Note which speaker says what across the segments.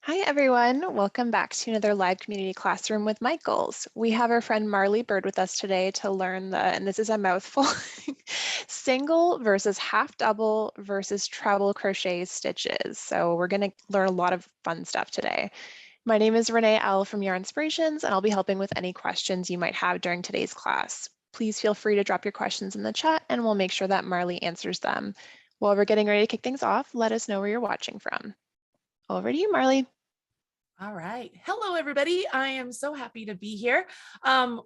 Speaker 1: Hi, everyone. Welcome back to another live community classroom with Michaels. We have our friend Marley Bird with us today to learn and this is a mouthful, single versus half double versus treble crochet stitches. So we're going to learn a lot of fun stuff today. My name is Renee L. from Yarn Inspirations, and I'll be helping with any questions you might have during today's class. Please feel free to drop your questions in the chat and we'll make sure that Marley answers them. While we're getting ready to kick things off, let us know where you're watching from. Over to you, Marley.
Speaker 2: All right. Hello, everybody. I am so happy to be here.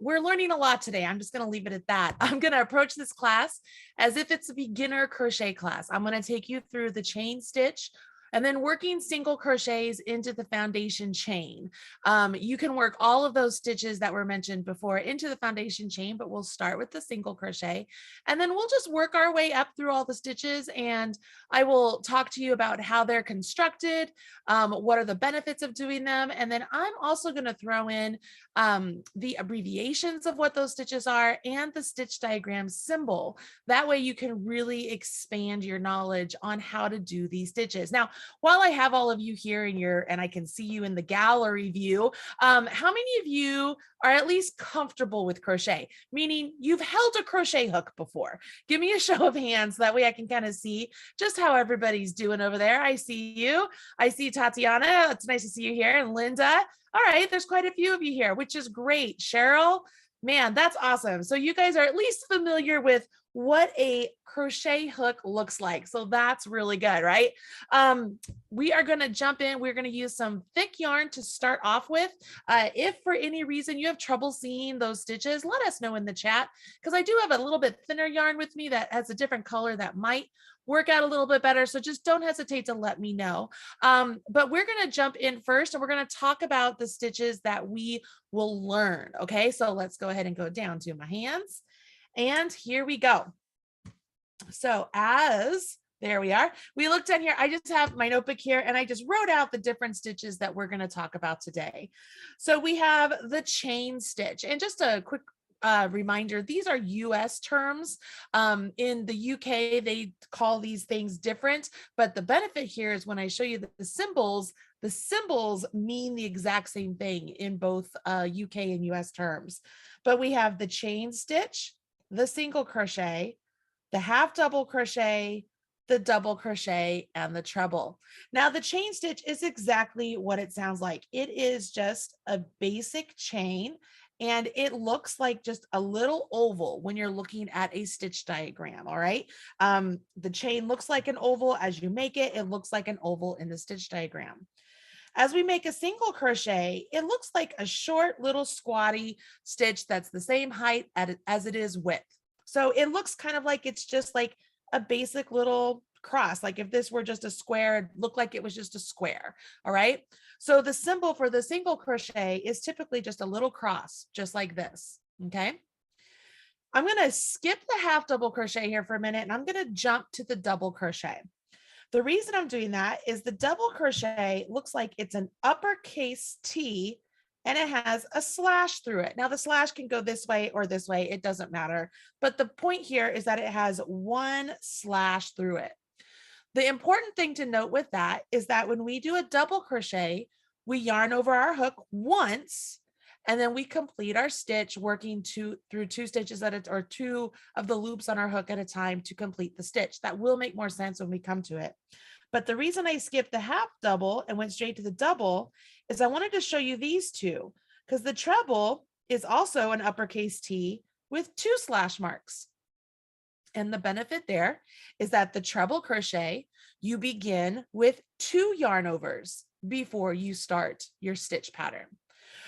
Speaker 2: We're learning a lot today. I'm just going to leave it at that. I'm going to approach this class as if it's a beginner crochet class. I'm going to take you through the chain stitch and then working single crochets into the foundation chain. You can work all of those stitches that were mentioned before into the foundation chain, but we'll start with the single crochet and then we'll just work our way up through all the stitches, and I will talk to you about how they're constructed, what are the benefits of doing them, and then I'm also going to throw in the abbreviations of what those stitches are and the stitch diagram symbol. That way you can really expand your knowledge on how to do these stitches. Now, while I have all of you here and I can see you in the gallery view, how many of you are at least comfortable with crochet? Meaning you've held a crochet hook before. Give me a show of hands. That way I can kind of see just how everybody's doing over there. I see you. I see Tatiana. It's nice to see you here. And Linda. All right. There's quite a few of you here, which is great. Cheryl, man, that's awesome. So you guys are at least familiar with what a crochet hook looks like. So that's really good, right? We are going to jump in. We're going to use some thick yarn to start off with. If for any reason you have trouble seeing those stitches, let us know in the chat, because I do have a little bit thinner yarn with me that has a different color that might work out a little bit better. So just don't hesitate to let me know. But we're going to jump in first and we're going to talk about the stitches that we will learn. Okay, so let's go ahead and go down to my hands. And here we go. So there we are. We looked down here. I just have my notebook here and I just wrote out the different stitches that we're going to talk about today. So we have the chain stitch, and just a quick reminder, these are US terms. In the UK, they call these things different, but the benefit here is when I show you the symbols mean the exact same thing in both UK and US terms. But we have the chain stitch, the single crochet, the half double crochet, the double crochet, and the treble. Now the chain stitch is exactly what it sounds like. It is just a basic chain, and it looks like just a little oval when you're looking at a stitch diagram. All right. The chain looks like an oval as you make it. It looks like an oval in the stitch diagram. As we make a single crochet, it looks like a short little squatty stitch that's the same height as it is width. So it looks kind of like it's just like a basic little cross. Like if this were just a square, it looked like it was just a square. All right. So the symbol for the single crochet is typically just a little cross, just like this. Okay. I'm going to skip the half double crochet here for a minute, and I'm going to jump to the double crochet. The reason I'm doing that is the double crochet looks like it's an uppercase T and it has a slash through it. Now the slash can go this way or this way. It doesn't matter. But the point here is that it has one slash through it. The important thing to note with that is that when we do a double crochet, we yarn over our hook once, and then we complete our stitch working through two stitches or two of the loops on our hook at a time to complete the stitch. That will make more sense when we come to it. But the reason I skipped the half double and went straight to the double is I wanted to show you these two, because the treble is also an uppercase T with two slash marks. And the benefit there is that the treble crochet, you begin with 2 yarn overs before you start your stitch pattern.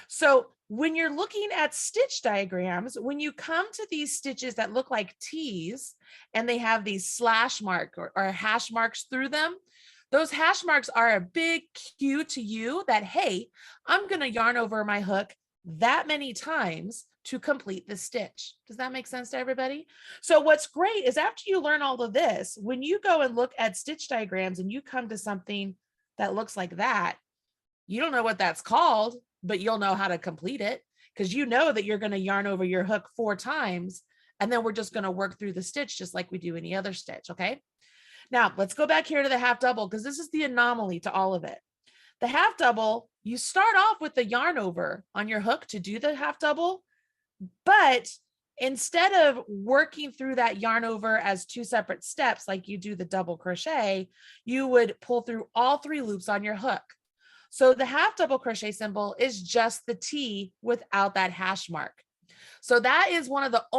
Speaker 2: So when you're looking at stitch diagrams, when you come to these stitches that look like T's and they have these slash mark or hash marks through them, those hash marks are a big cue to you that, hey, I'm going to yarn over my hook that many times to complete the stitch. Does that make sense to everybody? So what's great is after you learn all of this, when you go and look at stitch diagrams and you come to something that looks like that, you don't know what that's called, but you'll know how to complete it, because you know that you're going to yarn over your hook 4 times, and then we're just going to work through the stitch just like we do any other stitch. Okay. Now let's go back here to the half double, because this is the anomaly to all of it. The half double, you start off with the yarn over on your hook to do the half double, but instead of working through that yarn over as two separate steps like you do the double crochet, you would pull through all 3 loops on your hook. So the half double crochet symbol is just the T without that hash mark. So that is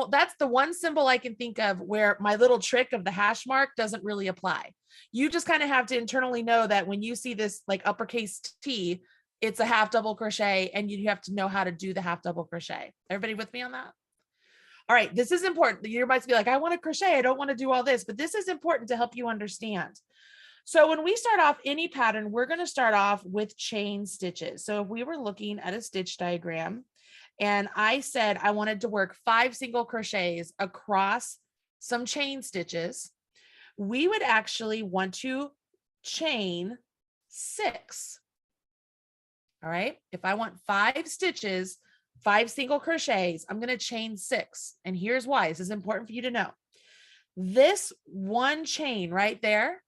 Speaker 2: that's the one symbol I can think of where my little trick of the hash mark doesn't really apply. You just kind of have to internally know that when you see this like uppercase T, it's a half double crochet and you have to know how to do the half double crochet. Everybody with me on that? All right, this is important. You might be like, I want to crochet. I don't want to do all this, but this is important to help you understand. So when we start off any pattern, we're going to start off with chain stitches. So if we were looking at a stitch diagram and I said I wanted to work 5 single crochets across some chain stitches, we would actually want to chain 6. All right, if I want 5 stitches, 5 single crochets, I'm going to chain 6. And here's why. This is important for you to know. This one chain right there,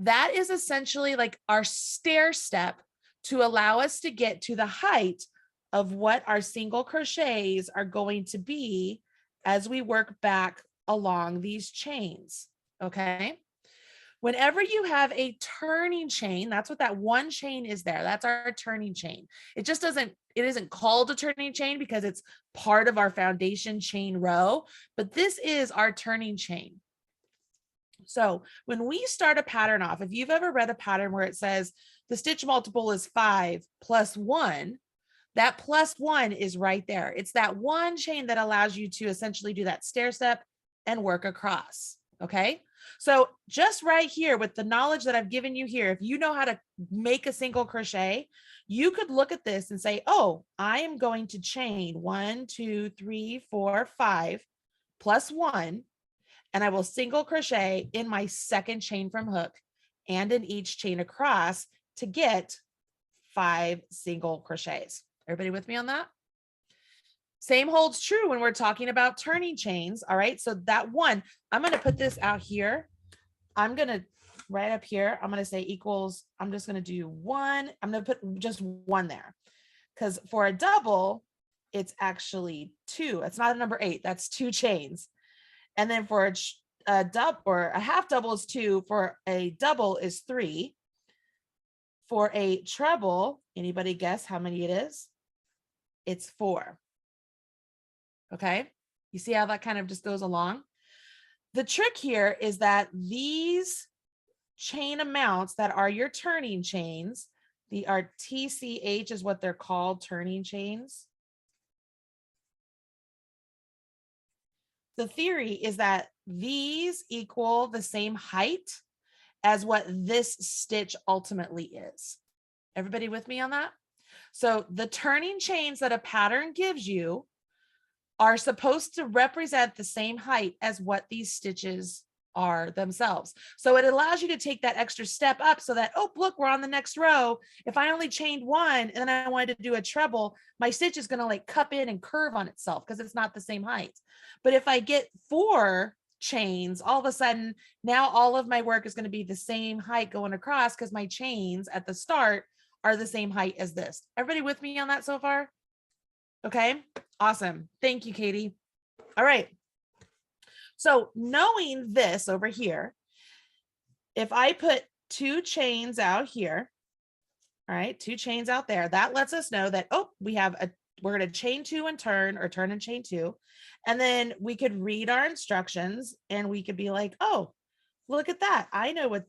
Speaker 2: that is essentially like our stair step to allow us to get to the height of what our single crochets are going to be as we work back along these chains. Okay. Whenever you have a turning chain, that's what that one chain is there. That's our turning chain. It isn't called a turning chain because it's part of our foundation chain row, but this is our turning chain. So when we start a pattern off, if you've ever read a pattern where it says the stitch multiple is 5 plus 1, that plus 1 is right there. It's that one chain that allows you to essentially do that stair step and work across. Okay. So just right here with the knowledge that I've given you here, if you know how to make a single crochet, you could look at this and say, oh, I am going to chain 1, 2, 3, 4, 5 plus 1. And I will single crochet in my second chain from hook and in each chain across to get 5 single crochets. Everybody with me on that? Same holds true when we're talking about turning chains. All right. So that one, I'm going to put this out here. I'm going to right up here. I'm going to say equals. I'm just going to do 1. I'm going to put just 1 there because for a double, it's actually 2. It's not a number 8. That's 2 chains. And then for a double or a half double is 2. For a double is 3. For a treble, anybody guess how many it is? It's 4. Okay. You see how that kind of just goes along? The trick here is that these chain amounts that are your turning chains, our TCH is what they're called, turning chains. The theory is that these equal the same height as what this stitch ultimately is. Everybody with me on that? So the turning chains that a pattern gives you are supposed to represent the same height as what these stitches are themselves. So it allows you to take that extra step up so that, oh, look, we're on the next row. If I only chained 1 and then I wanted to do a treble, my stitch is going to like cup in and curve on itself because it's not the same height. But if I get 4 chains, all of a sudden, now all of my work is going to be the same height going across because my chains at the start are the same height as this. Everybody with me on that so far? Okay, awesome. Thank you, Katie. All right. So knowing this over here, if I put 2 chains out here, all right, 2 chains out there, that lets us know that, oh, we're going to chain 2 and turn, or turn and chain 2. And then we could read our instructions and we could be like, oh, look at that. I know what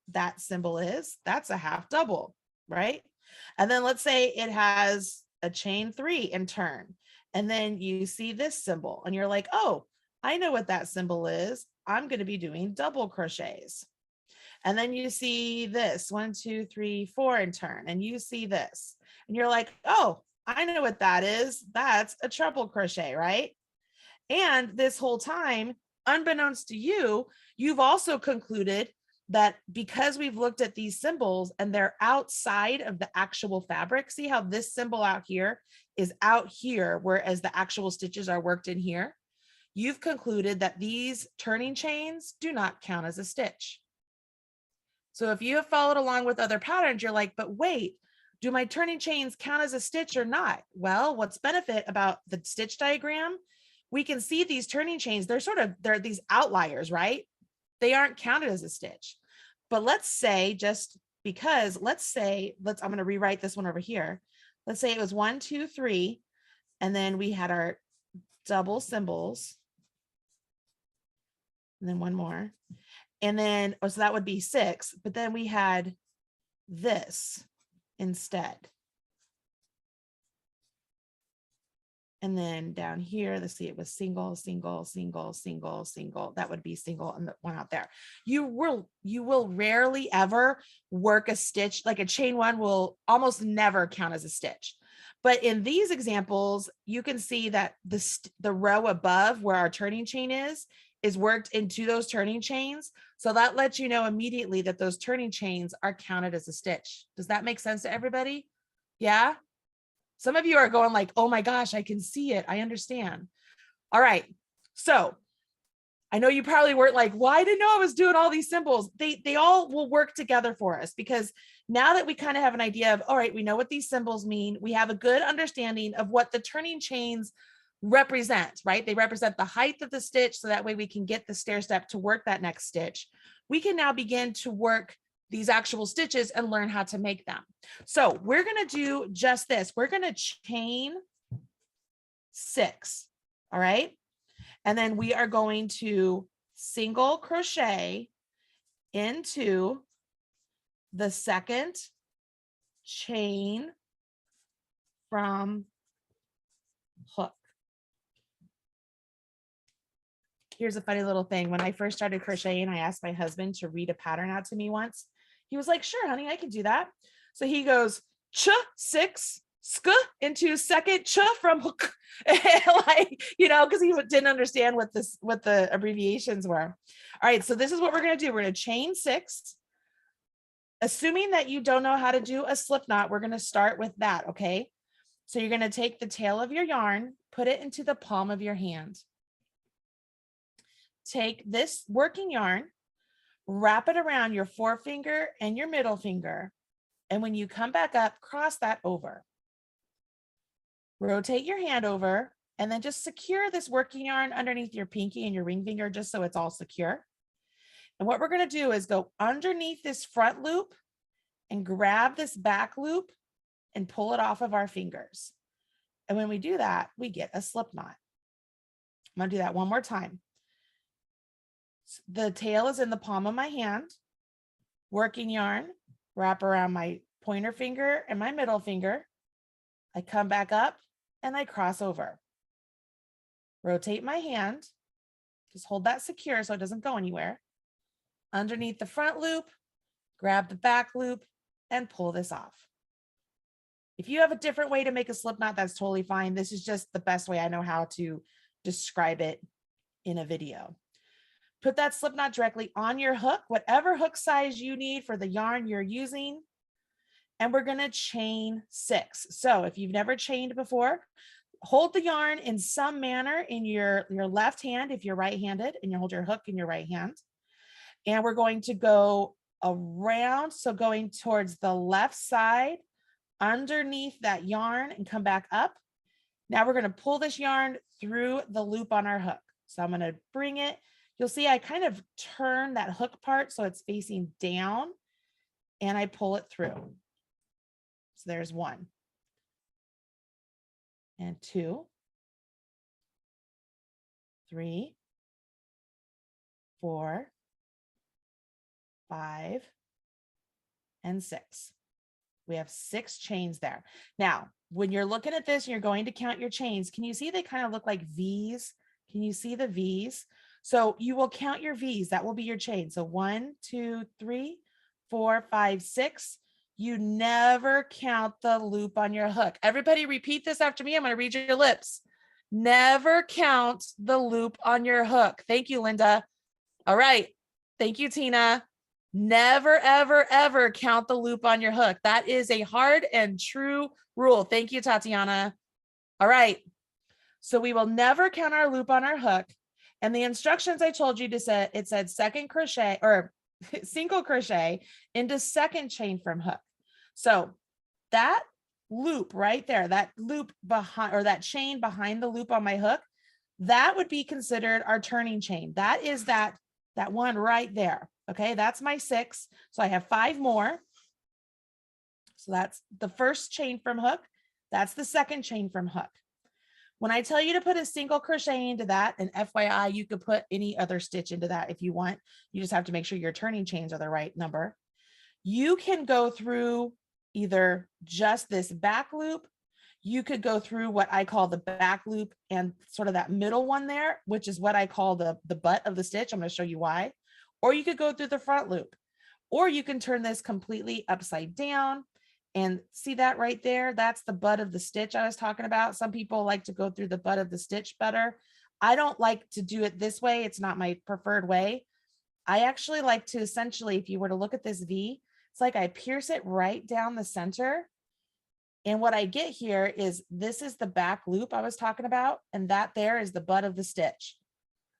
Speaker 2: that symbol is. That's a half double, right? And then let's say it has a chain 3 and turn. And then you see this symbol and you're like, oh, I know what that symbol is. I'm going to be doing double crochets. And then you see this 1, 2, 3, 4 and turn. And you see this and you're like, oh, I know what that is. That's a treble crochet, right? And this whole time, unbeknownst to you, you've also concluded that because we've looked at these symbols and they're outside of the actual fabric, see how this symbol out here is out here, whereas the actual stitches are worked in here. You've concluded that these turning chains do not count as a stitch. So if you have followed along with other patterns, you're like, but wait, do my turning chains count as a stitch or not? Well, what's benefit about the stitch diagram, we can see these turning chains, they're these outliers, right? They aren't counted as a stitch. But let's say, just because, I'm going to rewrite this one over here. Let's say it was 1, 2, 3, and then we had our double symbols, and then one more. And then, so that would be 6, but then we had this instead. And then down here, let's see, it was single, single, single, single, single. That would be single, and the one out there. You will rarely ever work a stitch, like a chain one will almost never count as a stitch. But in these examples, you can see that the row above where our turning chain is worked into those turning chains. So that lets you know immediately that those turning chains are counted as a stitch. Does that make sense to everybody? Yeah. Some of you are going like, oh my gosh, I can see it. I understand. All right. So I know you probably weren't like, well, I didn't know I was doing all these symbols. They all will work together for us, because now that we kind of have an idea of, all right, we know what these symbols mean. We have a good understanding of what the turning chains represent, right? They represent the height of the stitch. So that way we can get the stair step to work that next stitch. We can now begin to work these actual stitches and learn how to make them. So we're going to do just this. We're going to chain 6. All right. And then we are going to single crochet into the second chain from hook. Here's a funny little thing. When I first started crocheting, I asked my husband to read a pattern out to me once. He was like, sure, honey, I can do that. So he goes, ch 6, sk into second ch from hook. Like, you know, because he didn't understand what the abbreviations were. All right, so this is what we're going to do. We're going to chain 6. Assuming that you don't know how to do a slip knot, we're going to start with that, okay? So you're going to take the tail of your yarn, put it into the palm of your hand. Take this working yarn, wrap it around your forefinger and your middle finger. And when you come back up, cross that over. Rotate your hand over, and then just secure this working yarn underneath your pinky and your ring finger, just so it's all secure. And what we're going to do is go underneath this front loop and grab this back loop and pull it off of our fingers. And when we do that, we get a slip knot. I'm going to do that one more time. The tail is in the palm of my hand, working yarn, wrap around my pointer finger and my middle finger. I come back up and I cross over. Rotate my hand, just hold that secure so it doesn't go anywhere. Underneath the front loop, grab the back loop and pull this off. If you have a different way to make a slip knot, that's totally fine. This is just the best way I know how to describe it in a video. Put that slip knot directly on your hook, whatever hook size you need for the yarn you're using. And we're going to chain 6. So if you've never chained before, hold the yarn in some manner in your left hand if you're right-handed, and you hold your hook in your right hand. And we're going to go around, so going towards the left side underneath that yarn and come back up. Now we're going to pull this yarn through the loop on our hook. So I'm going to bring it. You'll see I kind of turn that hook part so it's facing down, and I pull it through. So there's 1 and 2, 3, 4, 5, and 6. We have 6 chains there. Now, when you're looking at this and you're going to count your chains, can you see they kind of look like V's? Can you see the V's? So you will count your V's. That will be your chain. So 1, 2, 3, 4, 5, 6. You never count the loop on your hook. Everybody repeat this after me. I'm going to read your lips. Never count the loop on your hook. Thank you, Linda. All right. Thank you, Tina. Never, ever, ever count the loop on your hook. That is a hard and true rule. Thank you, Tatiana. All right. So we will never count our loop on our hook. And the instructions I told you to set, it said second crochet, or single crochet into second chain from hook. So that loop right there, that loop behind, or that chain behind the loop on my hook, that would be considered our turning chain. That is that one right there. Okay, that's my 6. So I have 5 more. So that's the first chain from hook. That's the second chain from hook. When I tell you to put a single crochet into that, and FYI, you could put any other stitch into that if you want. You just have to make sure your turning chains are the right number. You can go through either just this back loop. You could go through what I call the back loop and sort of that middle one there, which is what I call the butt of the stitch. I'm going to show you why. Or you could go through the front loop, or you can turn this completely upside down. And see that right there? That's the butt of the stitch I was talking about. Some people like to go through the butt of the stitch better. I don't like to do it this way. It's not my preferred way. I actually like to essentially, if you were to look at this V, it's like I pierce it right down the center. And what I get here is this is the back loop I was talking about, and that there is the butt of the stitch.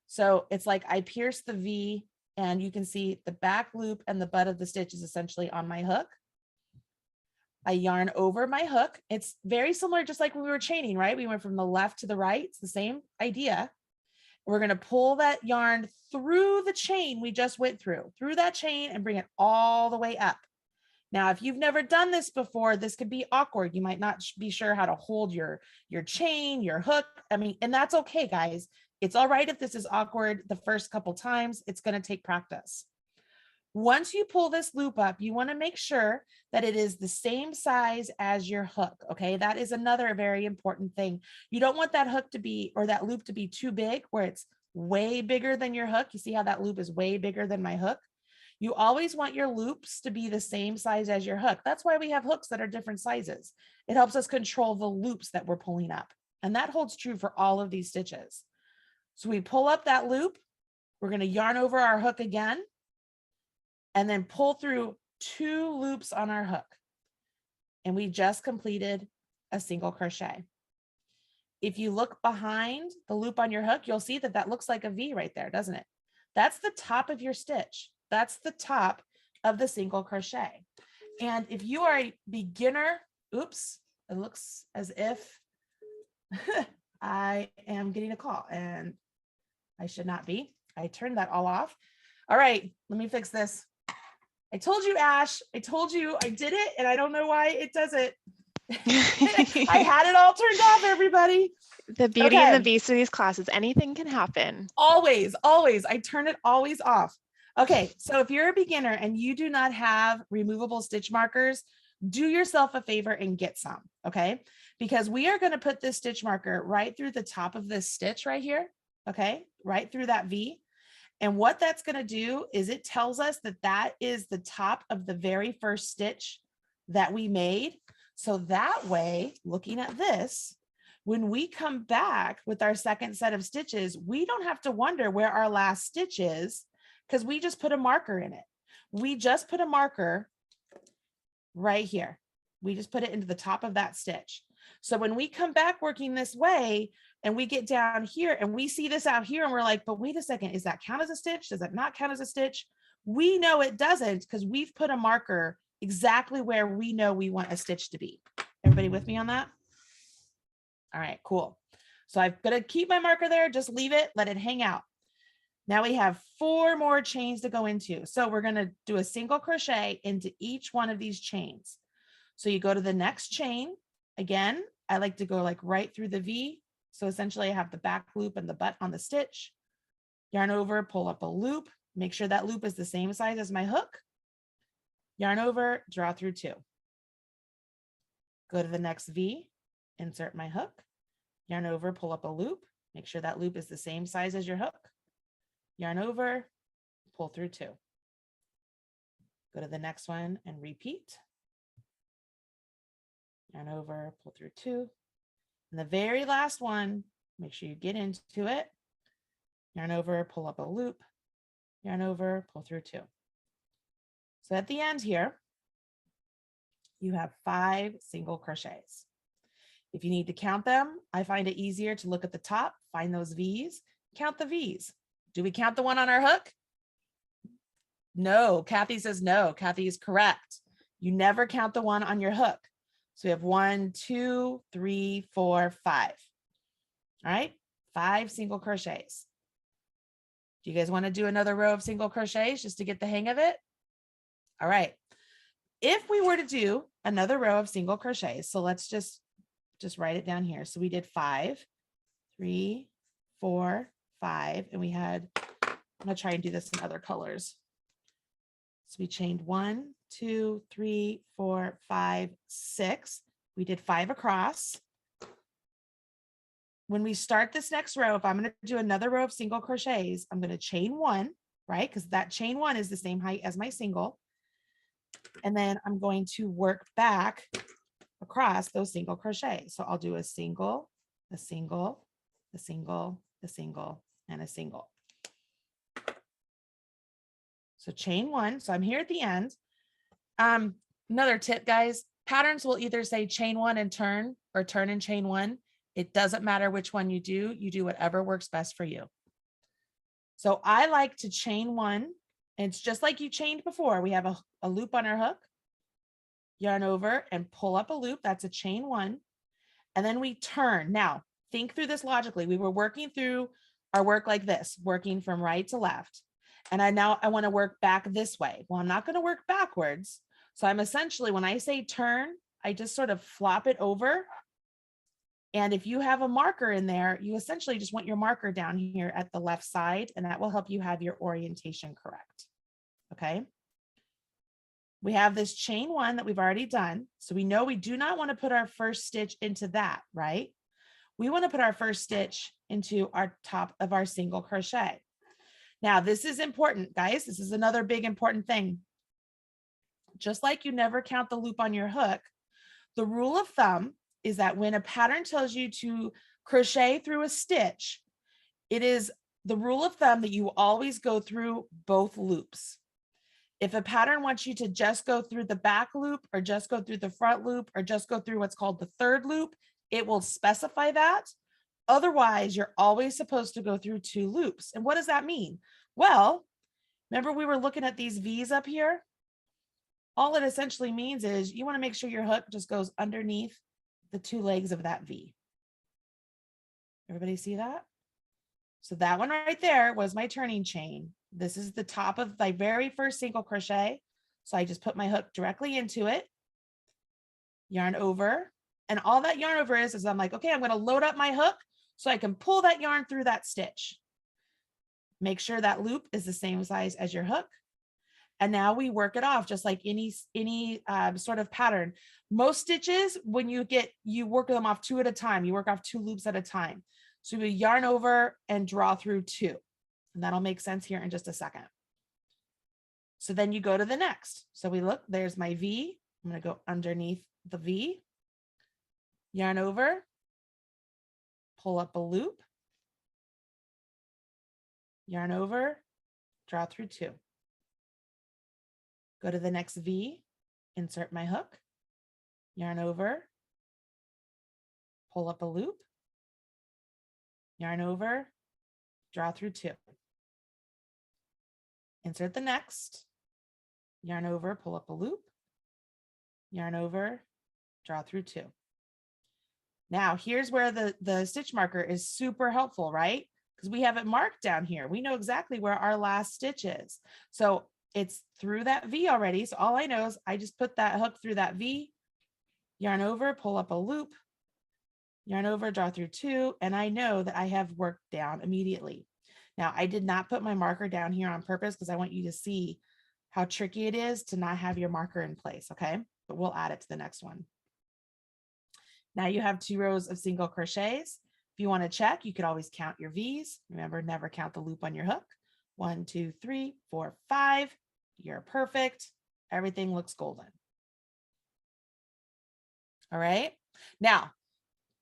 Speaker 2: So it's like I pierce the V, and you can see the back loop and the butt of the stitch is essentially on my hook. I yarn over my hook. It's very similar, just like when we were chaining, right? We went from the left to the right. It's the same idea. We're going to pull that yarn through the chain we just went through that chain, and bring it all the way up. Now, if you've never done this before, this could be awkward. You might not be sure how to hold your chain, your hook. I mean, and that's okay, guys. It's all right if this is awkward the first couple times. It's going to take practice. Once you pull this loop up, you want to make sure that it is the same size as your hook. Okay, that is another very important thing. You don't want that hook to be, or that loop to be too big where it's way bigger than your hook. You see how that loop is way bigger than my hook? You always want your loops to be the same size as your hook. That's why we have hooks that are different sizes. It helps us control the loops that we're pulling up. And that holds true for all of these stitches. So we pull up that loop. We're going to yarn over our hook again, and then pull through 2 loops on our hook. And we just completed a single crochet. If you look behind the loop on your hook, you'll see that that looks like a V right there, doesn't it? That's the top of your stitch. That's the top of the single crochet. And if you are a beginner, oops, it looks as if I am getting a call, and I should not be. I turned that all off. All right, let me fix this. I told you, Ash, I told you I did it, and I don't know why it does it. I had it all turned off, everybody.
Speaker 1: The beauty and the beast of these classes, anything can happen.
Speaker 2: Always, always. I turn it always off. Okay, so if you're a beginner and you do not have removable stitch markers, do yourself a favor and get some, okay? Because we are going to put this stitch marker right through the top of this stitch right here, okay? Right through that V. And what that's going to do is it tells us that that is the top of the very first stitch that we made. So that way, looking at this, when we come back with our second set of stitches, we don't have to wonder where our last stitch is, because we just put a marker in it. We just put a marker right here. We just put it into the top of that stitch. So when we come back working this way and we get down here and we see this out here and we're like, but wait a second, is that count as a stitch? Does that not count as a stitch? We know it doesn't, because we've put a marker exactly where we know we want a stitch to be. Everybody with me on that? All right, cool. So I'm going to keep my marker there. Just leave it, let it hang out. Now we have 4 more chains to go into. So we're going to do a single crochet into each one of these chains. So you go to the next chain. Again, I like to go like right through the V. So essentially I have the back loop and the butt on the stitch. Yarn over, pull up a loop. Make sure that loop is the same size as my hook. Yarn over, draw through 2. Go to the next V, insert my hook. Yarn over, pull up a loop. Make sure that loop is the same size as your hook. Yarn over, pull through 2. Go to the next one and repeat. Yarn over, pull through 2. And the very last one, make sure you get into it. Yarn over, pull up a loop. Yarn over, pull through 2. So at the end here, you have 5 single crochets. If you need to count them, I find it easier to look at the top, find those V's, count the V's. Do we count the one on our hook? No, Kathy says no. Kathy is correct. You never count the 1 on your hook. So we have 1, 2, 3, 4, 5. All right, 5 single crochets. Do you guys want to do another row of single crochets just to get the hang of it? All right. If we were to do another row of single crochets, so let's just write it down here. So we did 5, 3, 4, 5, and we had, I'm going to try and do this in other colors. So we chained 1, 2, 3, 4, 5, 6. We did 5 across. When we start this next row, if I'm going to do another row of single crochets, I'm going to chain 1, right? Because that chain 1 is the same height as my single. And then I'm going to work back across those single crochets. So I'll do a single, a single, a single, a single, and a single. So chain 1. So I'm here at the end. Another tip, guys, patterns will either say chain 1 and turn, or turn and chain 1. It doesn't matter which one you do whatever works best for you. So I like to chain 1. And it's just like you chained before. We have a loop on our hook, yarn over and pull up a loop. That's a chain 1. And then we turn. Now, think through this logically. We were working through our work like this, working from right to left. And I want to work back this way. Well, I'm not going to work backwards. So I'm essentially, when I say turn, I just sort of flop it over. And if you have a marker in there, you essentially just want your marker down here at the left side, and that will help you have your orientation correct. Okay. We have this chain 1 that we've already done. So we know we do not want to put our first stitch into that, right? We want to put our first stitch into our top of our single crochet. Now, this is important, guys. This is another big important thing. Just like you never count the loop on your hook, the rule of thumb is that when a pattern tells you to crochet through a stitch, it is the rule of thumb that you always go through both loops. If a pattern wants you to just go through the back loop, or just go through the front loop, or just go through what's called the third loop, it will specify that. Otherwise, you're always supposed to go through 2 loops. And what does that mean? Well, remember we were looking at these V's up here? All it essentially means is you want to make sure your hook just goes underneath the 2 legs of that V. Everybody see that? So that one right there was my turning chain. This is the top of my very first single crochet. So I just put my hook directly into it, yarn over, and all that yarn over is I'm like, okay, I'm going to load up my hook so I can pull that yarn through that stitch. Make sure that loop is the same size as your hook. And now we work it off just like any sort of pattern. Most stitches, when you work them off 2 at a time, you work off 2 loops at a time. So we yarn over and draw through 2. And that'll make sense here in just a second. So then you go to the next. So we look, there's my V. I'm going to go underneath the V, yarn over, pull up a loop, yarn over, draw through 2. Go to the next V, insert my hook, yarn over, pull up a loop, yarn over, draw through 2. Insert the next, yarn over, pull up a loop, yarn over, draw through 2. Now here's where the stitch marker is super helpful, right? Because we have it marked down here. We know exactly where our last stitch is. So it's through that V already. So all I know is I just put that hook through that V, yarn over, pull up a loop, yarn over, draw through 2, and I know that I have worked down immediately. Now I did not put my marker down here on purpose because I want you to see how tricky it is to not have your marker in place, okay? But we'll add it to the next one. Now you have 2 rows of single crochets. If you want to check, you could always count your V's. Remember, never count the loop on your hook. 1, 2, 3, 4, 5. You're perfect. Everything looks golden. All right. Now,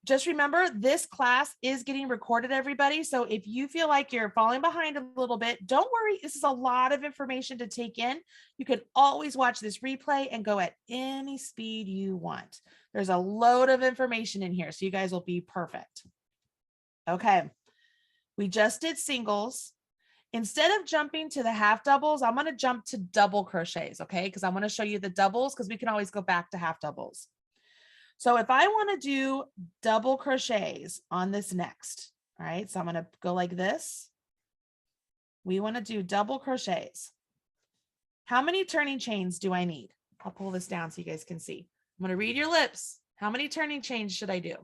Speaker 2: just remember, this class is getting recorded, everybody. So if you feel like you're falling behind a little bit, don't worry. This is a lot of information to take in. You can always watch this replay and go at any speed you want. There's a load of information in here, so you guys will be perfect. Okay. We just did singles. Instead of jumping to the half doubles, I'm going to jump to double crochets, okay? Because I want to show you the doubles because we can always go back to half doubles. So if I want to do double crochets on this next, all right, so I'm going to go like this. We want to do double crochets. How many turning chains do I need? I'll pull this down so you guys can see. I'm going to read your lips. How many turning chains should I do?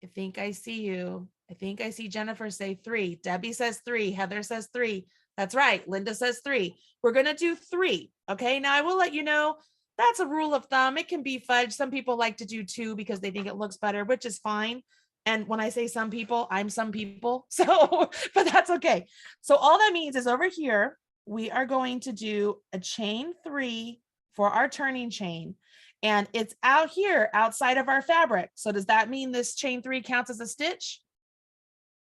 Speaker 2: I think I see you. I think I see Jennifer say 3. Debbie says 3. Heather says 3. That's right. Linda says 3. We're going to do 3. Okay. Now I will let you know that's a rule of thumb. It can be fudge. Some people like to do 2 because they think it looks better, which is fine. And when I say some people, I'm some people. So, but that's okay. So all that means is over here, we are going to do a chain 3 for our turning chain. And it's out here outside of our fabric. So does that mean this chain 3 counts as a stitch?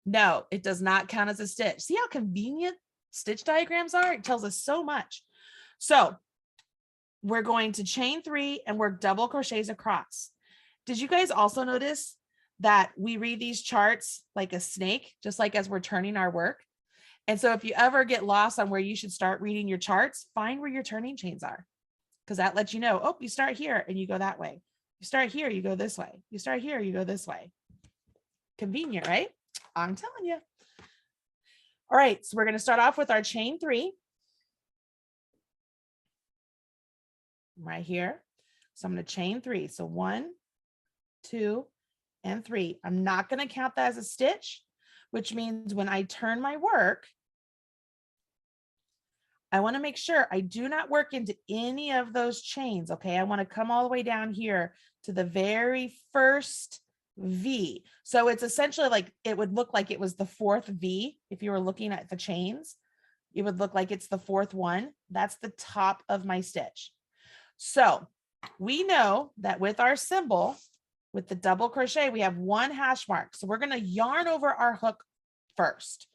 Speaker 2: No, it does not count as a stitch. See how convenient stitch diagrams are? It tells us so much. So we're going to chain 3 and work double crochets across. Did you guys also notice that we read these charts like a snake, just like as we're turning our work? And so if you ever get lost on where you should start reading your charts, find where your turning chains are, because that lets you know, oh, you start here and you go that way. You start here, you go this way. You start here, you go this way. Convenient, right? I'm telling you. All right, so we're going to start off with our chain 3. Right here. So I'm going to chain 3. So 1, 2, and 3. I'm not going to count that as a stitch, which means when I turn my work, I want to make sure I do not work into any of those chains. Okay. I want to come all the way down here to the very first V. So it's essentially like, it would look like it was the 4th V. If you were looking at the chains, it would look like it's the 4th one. That's the top of my stitch. So we know that with our symbol, with the double crochet, we have 1 hash mark. So we're going to yarn over our hook first.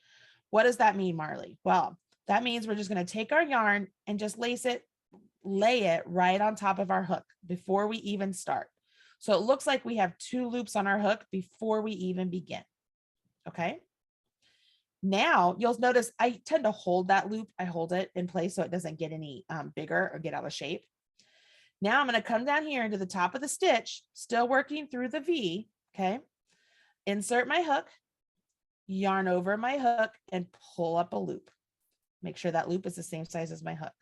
Speaker 2: What does that mean, Marley? Well, that means we're just going to take our yarn and just lay it right on top of our hook before we even start. So it looks like we have 2 loops on our hook before we even begin. Okay. Now you'll notice I tend to hold that loop. I hold it in place so it doesn't get any bigger or get out of shape. Now I'm going to come down here into the top of the stitch, still working through the V. Okay. Insert my hook, yarn over my hook, and pull up a loop. Make sure that loop is the same size as my hook.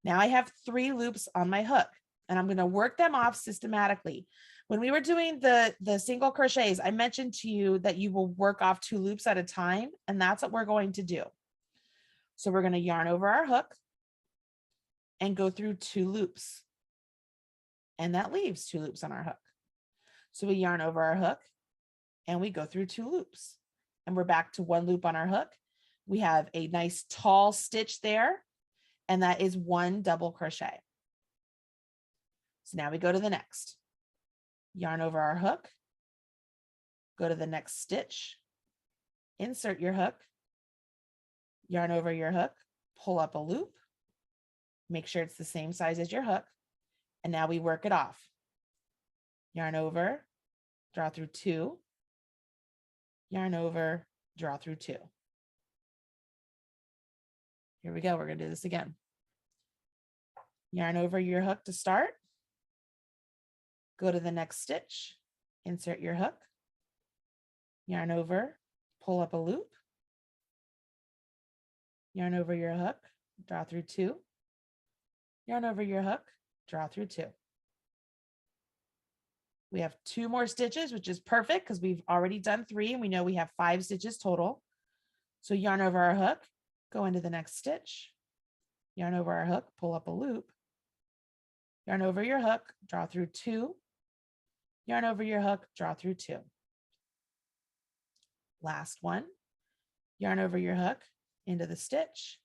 Speaker 2: Now I have 3 loops on my hook, and I'm going to work them off systematically. When we were doing the single crochets, I mentioned to you that you will work off 2 loops at a time, and that's what we're going to do. So we're going to yarn over our hook and go through 2 loops. And that leaves 2 loops on our hook. So we yarn over our hook and we go through 2 loops, and we're back to 1 loop on our hook. We have a nice tall stitch there, and that is 1 double crochet. So now we go to the next. Yarn over our hook, go to the next stitch, insert your hook, yarn over your hook, pull up a loop, make sure it's the same size as your hook, and now we work it off. Yarn over, draw through 2, yarn over, draw through 2. Here we go. We're going to do this again. Yarn over your hook to start. Go to the next stitch, insert your hook, yarn over, pull up a loop, yarn over your hook, draw through 2, yarn over your hook, draw through 2. We have 2 more stitches, which is perfect because we've already done 3 and we know we have 5 stitches total. So yarn over our hook, go into the next stitch, yarn over our hook, pull up a loop, yarn over your hook, draw through 2, yarn over your hook, draw through 2. Last one, yarn over your hook into the stitch,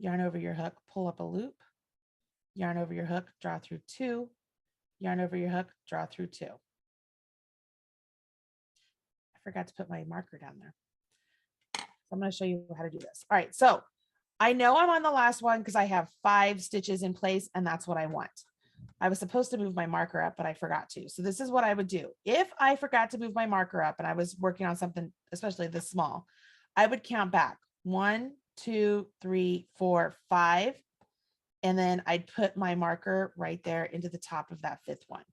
Speaker 2: yarn over your hook, pull up a loop, yarn over your hook, draw through 2, yarn over your hook, draw through 2. I forgot to put my marker down there. So I'm going to show you how to do this. All right, so I know I'm on the last one because I have 5 stitches in place and that's what I want. I was supposed to move my marker up, but I forgot to. So this is what I would do. If I forgot to move my marker up and I was working on something, especially this small, I would count back 1, 2, 3, 4, 5. And then I'd put my marker right there into the top of that 5th one.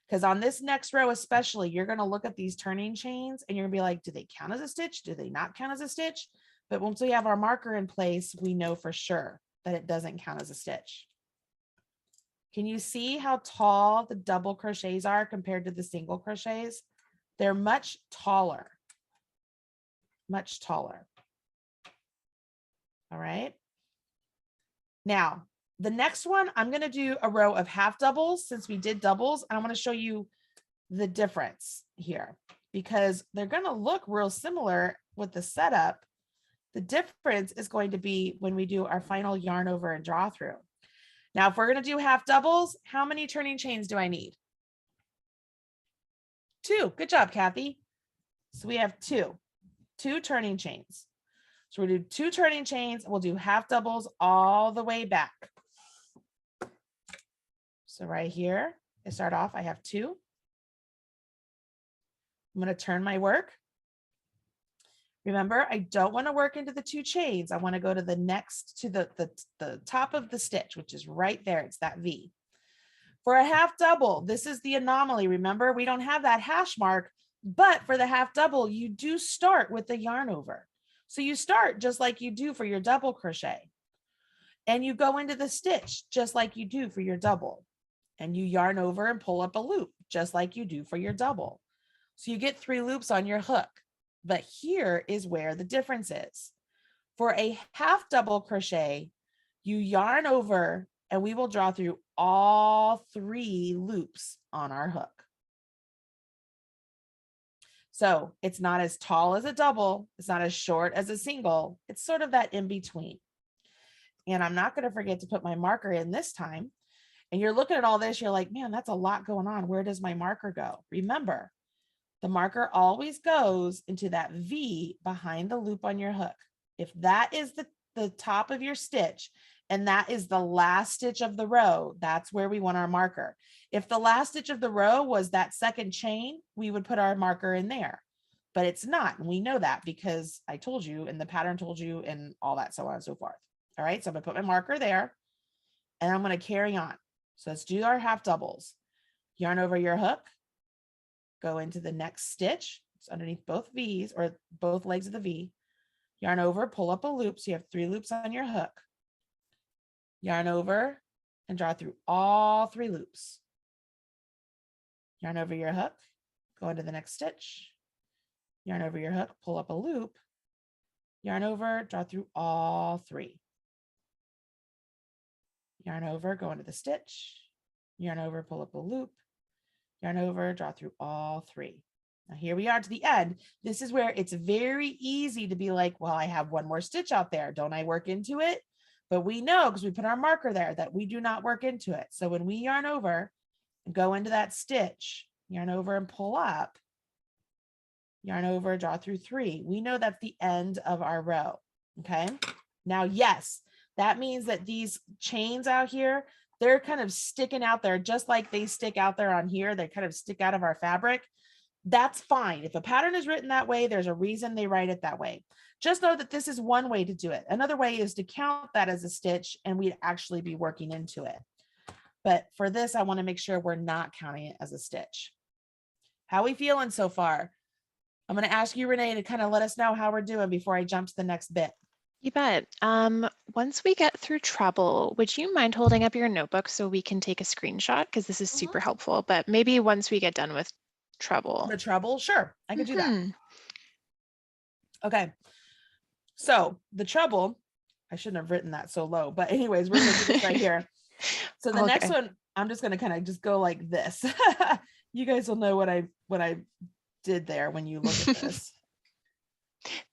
Speaker 2: Because on this next row, especially, you're going to look at these turning chains and you're gonna be like, do they count as a stitch? Do they not count as a stitch? But once we have our marker in place, we know for sure that it doesn't count as a stitch. Can you see how tall the double crochets are compared to the single crochets? They're much taller, much taller. All right. Now, the next one, I'm going to do a row of half doubles since we did doubles. And I want to show you the difference here because they're going to look real similar with the setup. The difference is going to be when we do our final yarn over and draw through. Now, if we're going to do half doubles, how many turning chains do I need? 2. Good job, Kathy. So we have 2 turning chains. So we'll do 2 turning chains. We'll do half doubles all the way back. So right here, I start off, I have 2. I'm going to turn my work. Remember, I don't want to work into the 2 chains. I want to go to the next, to the top of the stitch, which is right there. It's that V. For a half double, this is the anomaly. Remember, we don't have that hash mark, but for the half double, you do start with the yarn over. So you start just like you do for your double crochet. And you go into the stitch just like you do for your double. And you yarn over and pull up a loop just like you do for your double. So you get 3 loops on your hook. But here is where the difference is. For a half double crochet, you yarn over and we will draw through all 3 loops on our hook. So it's not as tall as a double. It's not as short as a single. It's sort of that in between. And I'm not going to forget to put my marker in this time. And you're looking at all this, you're like, man, that's a lot going on. Where does my marker go? Remember, the marker always goes into that V behind the loop on your hook. If that is the top of your stitch and that is the last stitch of the row, that's where we want our marker. If the last stitch of the row was that 2nd chain, we would put our marker in there, but it's not. And we know that because I told you and the pattern told you and all that, so on and so forth. All right, so I'm gonna put my marker there and I'm gonna carry on. So let's do our half doubles. Yarn over your hook, go into the next stitch. It's underneath both V's or both legs of the V. Yarn over, pull up a loop. So you have 3 loops on your hook. Yarn over and draw through all 3 loops. Yarn over your hook, go into the next stitch. Yarn over your hook, pull up a loop. Yarn over, draw through all 3. Yarn over, go into the stitch. Yarn over, pull up a loop. Yarn over, draw through all 3. Now here we are to the end. This is where it's very easy to be like, well, I have 1 more stitch out there. Don't I work into it? But we know because we put our marker there that we do not work into it. So when we yarn over and go into that stitch, yarn over and pull up, yarn over, draw through 3. We know that's the end of our row. Okay. Now, yes, that means that these chains out here, they're kind of sticking out there just like they stick out there on here. They kind of stick out of our fabric. That's fine. If a pattern is written that way, there's a reason they write it that way. Just know that this is one way to do it. Another way is to count that as a stitch and we'd actually be working into it. But for this, I want to make sure we're not counting it as a stitch. How are we feeling so far? I'm going to ask you, Renee, to kind of let us know how we're doing before I jump to the next bit.
Speaker 1: You bet. Once we get through treble, would you mind holding up your notebook so we can take a screenshot? Because this is super helpful, but maybe once we get done with treble.
Speaker 2: The treble, sure, I could do that. Okay, so the treble, I shouldn't have written that so low, but anyways, we're going to do this right here. So the next one, I'm just going to kind of just go like this. You guys will know what I did there when you look at this.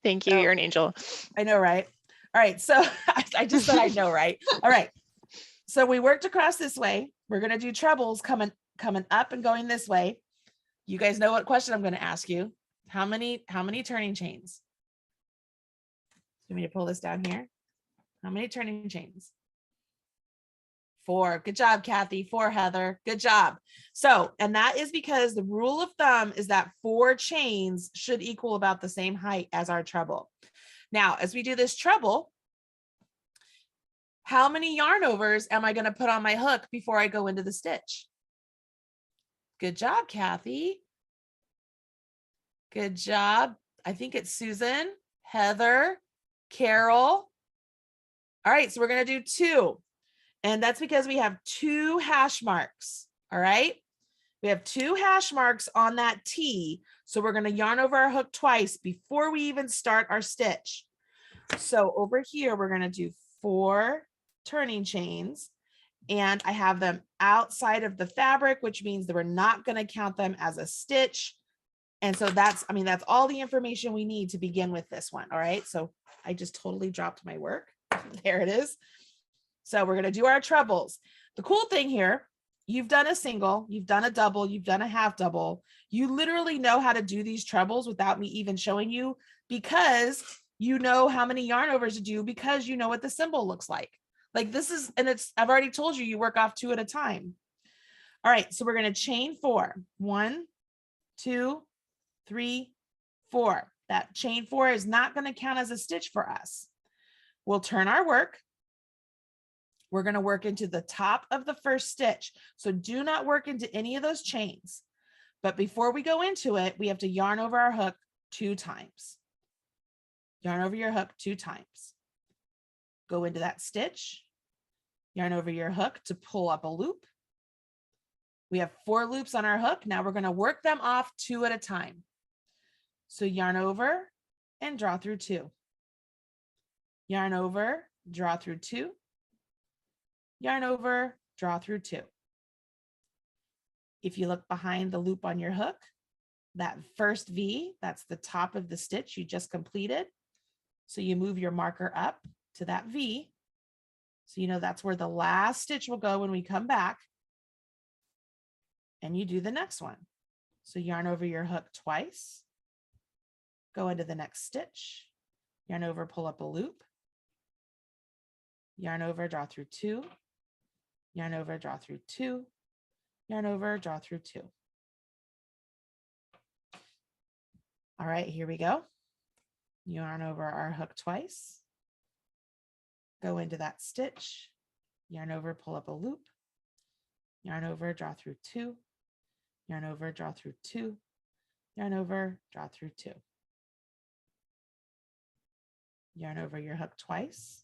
Speaker 1: Thank you. You're an angel.
Speaker 2: I know, right? All right. So I just said I know, right? All right. So we worked across this way. We're going to do trebles coming up and going this way. You guys know what question I'm going to ask you. How many turning chains? You want me to pull this down here? How many turning chains? 4. Good job, Kathy. 4, Heather. Good job. So, and that is because the rule of thumb is that 4 chains should equal about the same height as our treble. Now, as we do this treble, how many yarn overs am I going to put on my hook before I go into the stitch? Good job, Kathy. Good job. I think it's Susan, Heather, Carol. All right, so we're going to do 2. And that's because we have 2 hash marks. All right. We have 2 hash marks on that T. So we're going to yarn over our hook twice before we even start our stitch. So over here, we're going to do 4 turning chains, and I have them outside of the fabric, which means that we're not going to count them as a stitch. And so that's all the information we need to begin with this one. All right. So I just totally dropped my work. There it is. So we're going to do our trebles. The cool thing here, you've done a single, you've done a double, you've done a half double. You literally know how to do these trebles without me even showing you, because you know how many yarn overs to do, because you know what the symbol looks like. Like this is, and I've already told you, you work off 2 at a time. All right. So we're going to chain 4. 1, 2, 3, 4. That chain 4 is not going to count as a stitch for us. We'll turn our work. We're going to work into the top of the first stitch. So do not work into any of those chains. But before we go into it, we have to yarn over our hook 2 times. Yarn over your hook 2 times. Go into that stitch. Yarn over your hook to pull up a loop. We have 4 loops on our hook. Now we're going to work them off 2 at a time. So yarn over and draw through 2. Yarn over, draw through 2. Yarn over, draw through 2. If you look behind the loop on your hook, that first V, that's the top of the stitch you just completed. So you move your marker up to that V. So you know that's where the last stitch will go when we come back. And you do the next one. So yarn over your hook twice. Go into the next stitch. Yarn over, pull up a loop. Yarn over, draw through 2. Yarn over, draw through 2. Yarn over, draw through 2. All right, here we go. Yarn over our hook twice. Go into that stitch. Yarn over, pull up a loop. Yarn over, draw through 2. Yarn over, draw through 2. Yarn over, draw through 2. Yarn over your hook twice.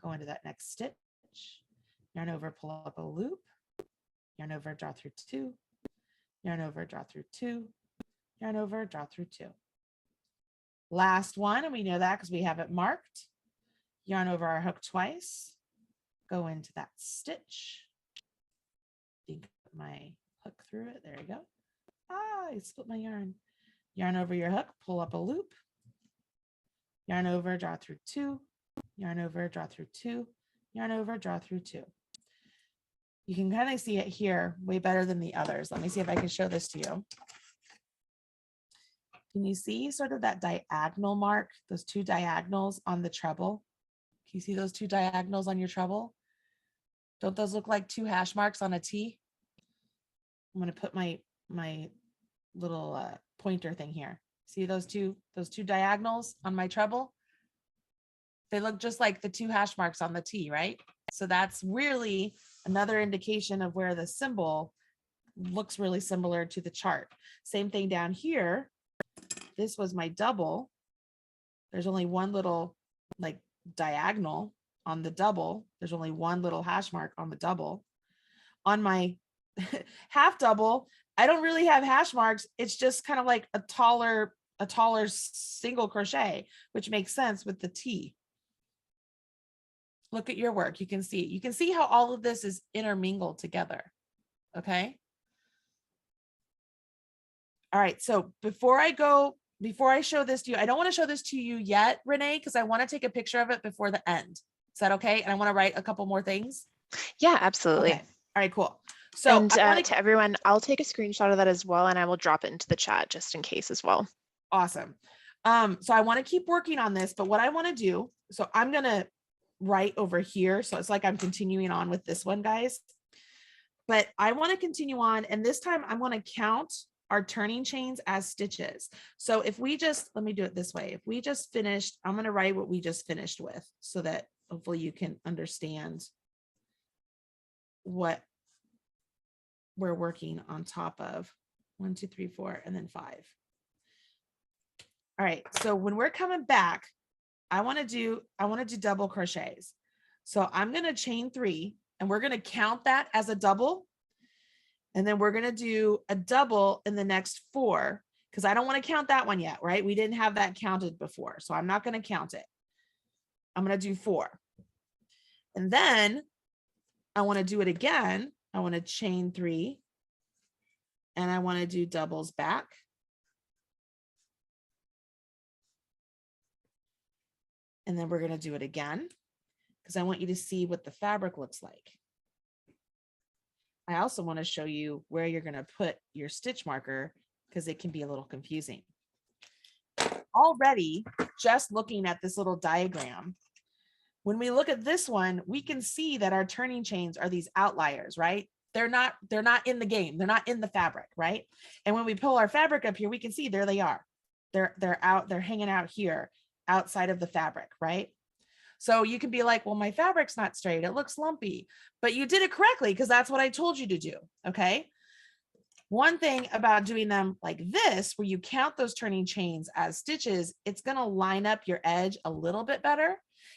Speaker 2: Go into that next stitch. Yarn over, pull up a loop. Yarn over, draw through 2. Yarn over, draw through 2. Yarn over, draw through 2. Last one, and we know that because we have it marked. Yarn over our hook twice. Go into that stitch. Put my hook through it. There you go. I split my yarn. Yarn over your hook, pull up a loop. Yarn over, draw through 2. Yarn over, draw through 2. Yarn over, draw through 2. You can kind of see it here way better than the others. Let me see if I can show this to you. Can you see sort of that diagonal mark, those 2 diagonals on the treble? Can you see those 2 diagonals on your treble? Don't those look like 2 hash marks on a T? I'm going to put my little pointer thing here. See those two diagonals on my treble? They look just like the 2 hash marks on the T, right? So that's really another indication of where the symbol looks really similar to the chart. Same thing down here. This was my double. There's only one little like diagonal on the double. There's only one little hash mark on the double. On my half double, I don't really have hash marks. It's just kind of like a taller single crochet, which makes sense with the T. Look at your work. You can see it. You can see how all of this is intermingled together. Okay. All right. So before I show this to you, I don't want to show this to you yet, Renee, because I want to take a picture of it before the end. Is that okay? And I want to write a couple more things.
Speaker 1: Yeah, absolutely.
Speaker 2: Okay. All right, cool. So
Speaker 1: and to everyone, I'll take a screenshot of that as well, and I will drop it into the chat just in case as well.
Speaker 2: Awesome. So I want to keep working on this, but what I want to do, so I'm going to right over here. So it's like I'm continuing on with this one, guys. But I want to continue on, and this time I want to count our turning chains as stitches. So if we just, let me do it this way. If we just finished, I'm going to write what we just finished with so that hopefully you can understand what we're working on top of. 1, 2, 3, 4, and then 5. All right. So when we're coming back, I want to do double crochets. So I'm going to chain 3 and we're going to count that as a double. And then we're going to do a double in the next 4 because I don't want to count that one yet, right? We didn't have that counted before. So I'm not going to count it. I'm going to do 4. And then I want to do it again. I want to chain 3 and I want to do doubles back. And then we're going to do it again because I want you to see what the fabric looks like. I also want to show you where you're going to put your stitch marker because it can be a little confusing. Already, just looking at this little diagram, when we look at this one, we can see that our turning chains are these outliers, right? They're not in the game. They're not in the fabric, right? And when we pull our fabric up here, we can see there they are. They're hanging out here outside of the fabric, right? So you can be like, well, my fabric's not straight. It looks lumpy, but you did it correctly because that's what I told you to do. Okay. One thing about doing them like this, where you count those turning chains as stitches, it's going to line up your edge a little bit better.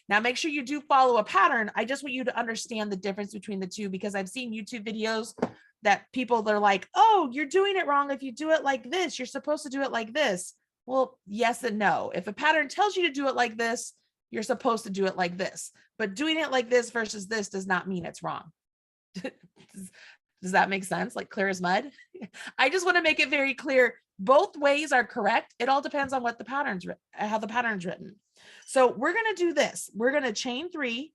Speaker 2: Now, make sure you do follow a pattern. I just want you to understand the difference between the two because I've seen YouTube videos that they're like, oh, you're doing it wrong. If you do it like this, you're supposed to do it like this. Well, yes and no. If a pattern tells you to do it like this, you're supposed to do it like this, but doing it like this versus this does not mean it's wrong. Does that make sense? Like clear as mud? I just want to make it very clear. Both ways are correct. It all depends on what the pattern's, how the pattern's written. So we're going to do this. We're going to chain 3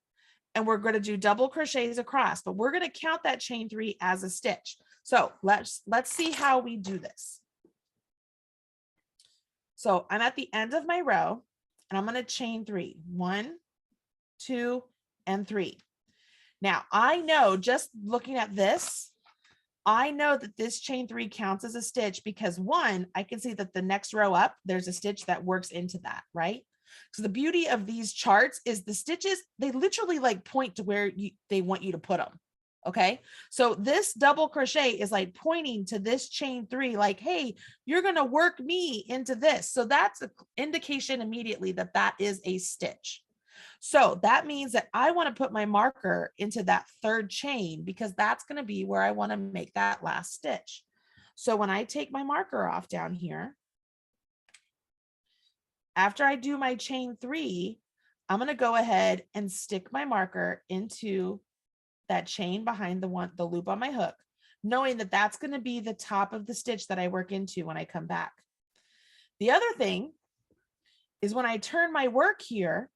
Speaker 2: and we're going to do double crochets across, but we're going to count that chain 3 as a stitch. So let's see how we do this. So I'm at the end of my row and I'm going to chain 3, 1, 2, and 3. Now I know, just looking at this, I know that this chain 3 counts as a stitch because 1, I can see that the next row up, there's a stitch that works into that, right? So the beauty of these charts is the stitches, they literally like point to where they want you to put them. Okay. So this double crochet is like pointing to this chain 3, like, hey, you're going to work me into this. So that's an indication immediately that that is a stitch. So that means that I want to put my marker into that 3rd chain because that's going to be where I want to make that last stitch. So when I take my marker off down here, after I do my chain 3, I'm going to go ahead and stick my marker into that chain behind the loop on my hook, knowing that that's going to be the top of the stitch that I work into when I come back. The other thing is when I turn my work here,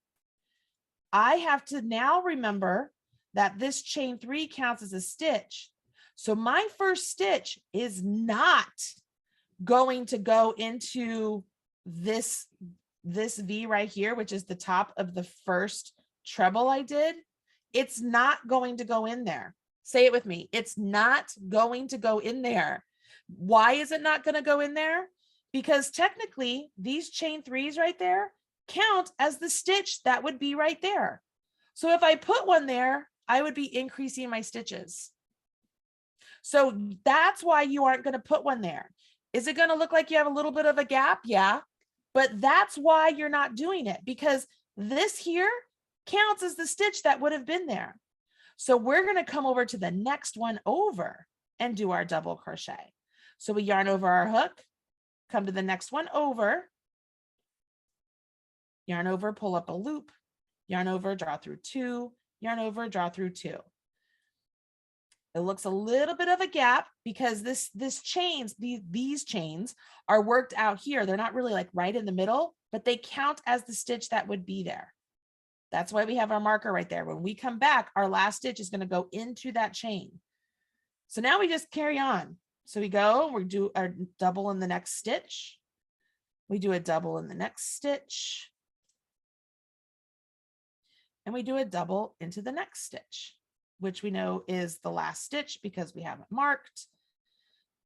Speaker 2: I have to now remember that this chain 3 counts as a stitch. So my first stitch is not going to go into this V right here, which is the top of the first treble I did. It's not going to go in there. Say it with me. It's not going to go in there. Why is it not going to go in there? Because technically these chain 3s right there count as the stitch that would be right there. So if I put one there, I would be increasing my stitches. So that's why you aren't going to put one there. Is it going to look like you have a little bit of a gap? Yeah, but that's why you're not doing it, because this here counts as the stitch that would have been there. So we're going to come over to the next one over and do our double crochet. So we yarn over our hook, come to the next one over, yarn over, pull up a loop, yarn over, draw through 2, yarn over, draw through 2. It looks a little bit of a gap because these chains are worked out here. They're not really like right in the middle, but they count as the stitch that would be there. That's why we have our marker right there. When we come back, our last stitch is going to go into that chain. So now we just carry on. So we go, we do our double in the next stitch. We do a double in the next stitch. and we do a double into the next stitch, which we know is the last stitch because we have it marked.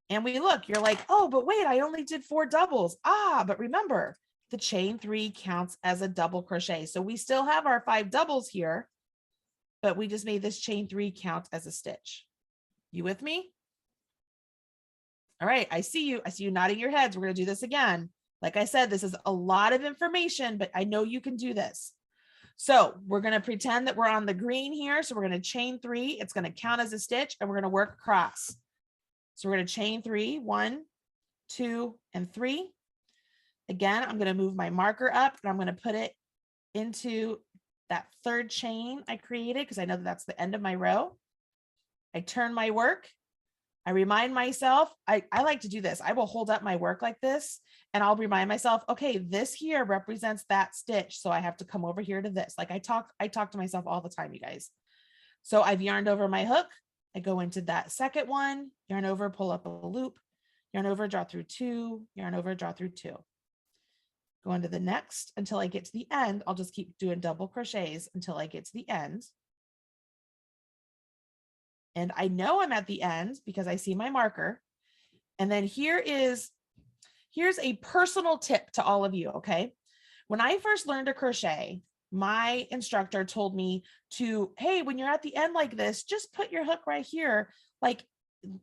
Speaker 2: And we look, you're like, oh, but wait, I only did 4 doubles. But remember, the chain 3 counts as a double crochet. So we still have our 5 doubles here, but we just made this chain 3 count as a stitch. You with me? All right, I see you. I see you nodding your heads. We're going to do this again. Like I said, this is a lot of information, but I know you can do this. So we're going to pretend that we're on the green here. So we're going to chain 3. It's going to count as a stitch, and we're going to work across. So we're going to chain 3, 1, 2, and 3. Again, I'm going to move my marker up, and I'm going to put it into that 3rd chain I created because I know that that's the end of my row. I turn my work. I remind myself, I like to do this. I will hold up my work like this, and I'll remind myself, okay, this here represents that stitch. So I have to come over here to this. Like I talk to myself all the time, you guys. So I've yarned over my hook. I go into that second one, yarn over, pull up a loop, yarn over, draw through 2, yarn over, draw through 2. Go into the next until I get to the end. I'll just keep doing double crochets until I get to the end. And I know I'm at the end because I see my marker. And then here's a personal tip to all of you, okay? When I first learned to crochet, my instructor told me to, hey, when you're at the end like this, just put your hook right here, like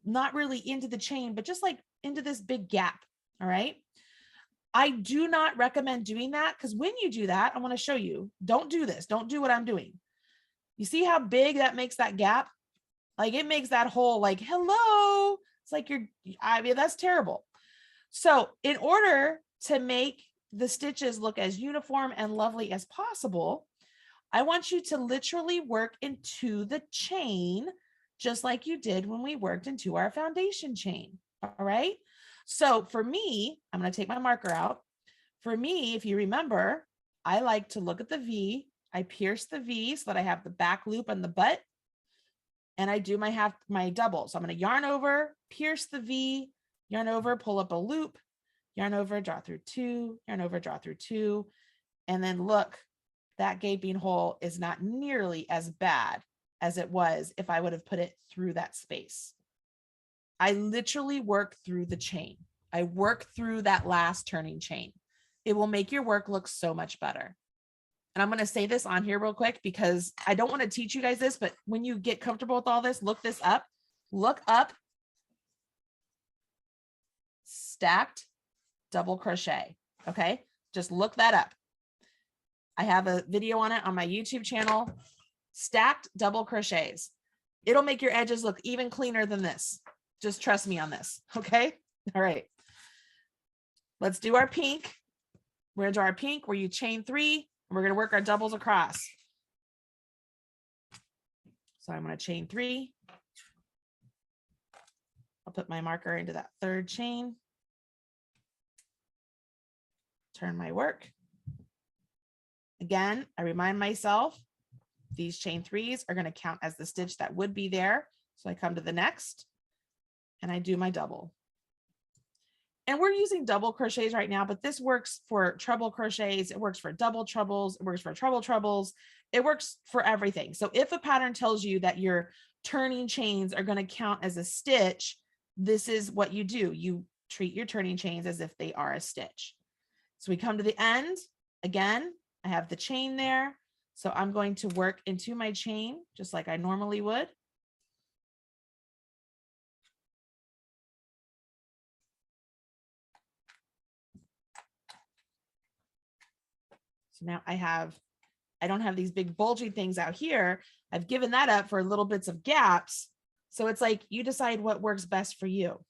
Speaker 2: not really into the chain, but just like into this big gap, all right? I do not recommend doing that because when you do that, I want to show you, don't do this. Don't do what I'm doing. You see how big that makes that gap? Like it makes that hole like, hello. It's like that's terrible. So in order to make the stitches look as uniform and lovely as possible, I want you to literally work into the chain, just like you did when we worked into our foundation chain. All right. So for me, I'm going to take my marker out. For me, if you remember, I like to look at the V. I pierce the V so that I have the back loop and the butt. And I do my double. So I'm going to yarn over, pierce the V, yarn over, pull up a loop, yarn over, draw through 2, yarn over, draw through 2. And then look, that gaping hole is not nearly as bad as it was if I would have put it through that space. I literally work through the chain. I work through that last turning chain. It will make your work look so much better. And I'm going to say this on here real quick because I don't want to teach you guys this, but when you get comfortable with all this, look this up. Look up stacked double crochet. Okay. Just look that up. I have a video on it on my YouTube channel, stacked double crochets. It'll make your edges look even cleaner than this. Just trust me on this. Okay. All right. Let's do our pink. We're going to do our pink where you chain 3. We're going to work our doubles across. So I'm going to chain 3. I'll put my marker into that 3rd chain. Turn my work. Again, I remind myself these chain 3s are going to count as the stitch that would be there. So I come to the next and I do my double. And we're using double crochets right now, but this works for treble crochets. It works for double trebles. It works for treble trebles. It works for everything. So if a pattern tells you that your turning chains are going to count as a stitch, this is what you do. You treat your turning chains as if they are a stitch. So we come to the end. Again, I have the chain there. So I'm going to work into my chain just like I normally would. So now I don't have these big bulgy things out here. I've given that up for little bits of gaps. So it's like you decide what works best for you.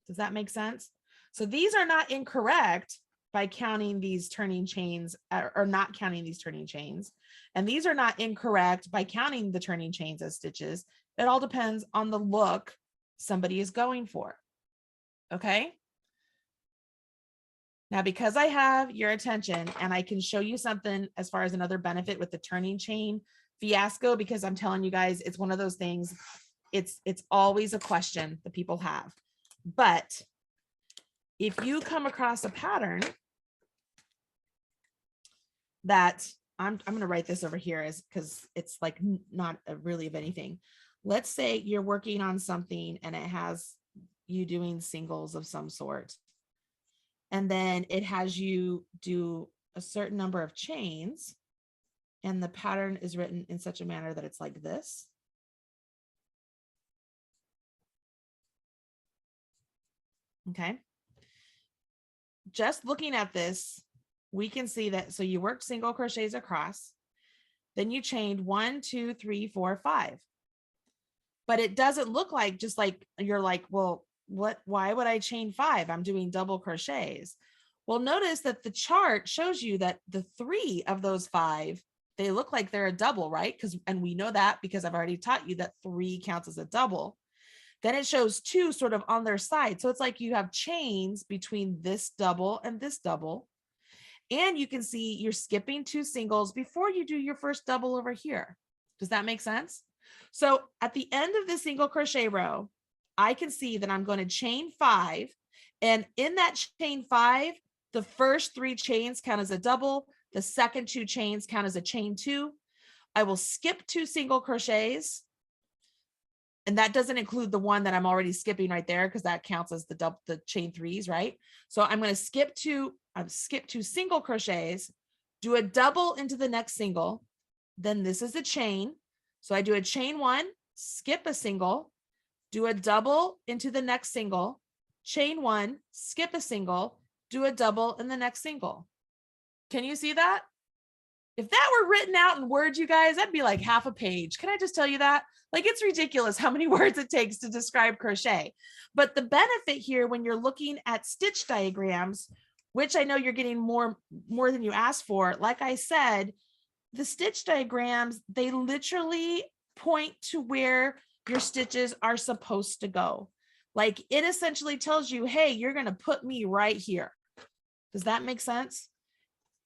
Speaker 2: Does that make sense? So these are not incorrect by counting these turning chains or not counting these turning chains. And these are not incorrect by counting the turning chains as stitches. It all depends on the look somebody is going for. Okay. Now, because I have your attention and I can show you something as far as another benefit with the turning chain fiasco, because I'm telling you guys, it's one of those things. It's always a question that people have. But if you come across a pattern that I'm going to write this over here as because it's like not really of anything. Let's say you're working on something and it has you doing singles of some sort. And then it has you do a certain number of chains. And the pattern is written in such a manner that it's like this. Okay. Just looking at this, we can see that. So you worked single crochets across, then you chained 1, 2, 3, 4, 5. But it doesn't look like just like you're like, well, why would I chain 5? I'm doing double crochets. Well, notice that the chart shows you that the 3 of those 5, they look like they're a double, right? And we know that because I've already taught you that 3 counts as a double. Then it shows 2 sort of on their side. So it's like you have chains between this double and this double. And you can see you're skipping 2 singles before you do your first double over here. Does that make sense? So at the end of this single crochet row, I can see that I'm going to chain 5. And in that chain 5, the first 3 chains count as a double. The second 2 chains count as a chain 2. I will skip 2 single crochets. And that doesn't include the one that I'm already skipping right there because that counts as the chain 3s, right? So I'm going to skip 2 single crochets, do a double into the next single. Then this is a chain. So I do a chain 1, skip a single, do a double into the next single, chain 1, skip a single, do a double in the next single. Can you see that? If that were written out in words, you guys, that'd be like half a page. Can I just tell you that? Like, it's ridiculous how many words it takes to describe crochet. But the benefit here when you're looking at stitch diagrams, which I know you're getting more than you asked for, like I said, the stitch diagrams, they literally point to where your stitches are supposed to go. Like, it essentially tells you, hey, you're going to put me right here. Does that make sense?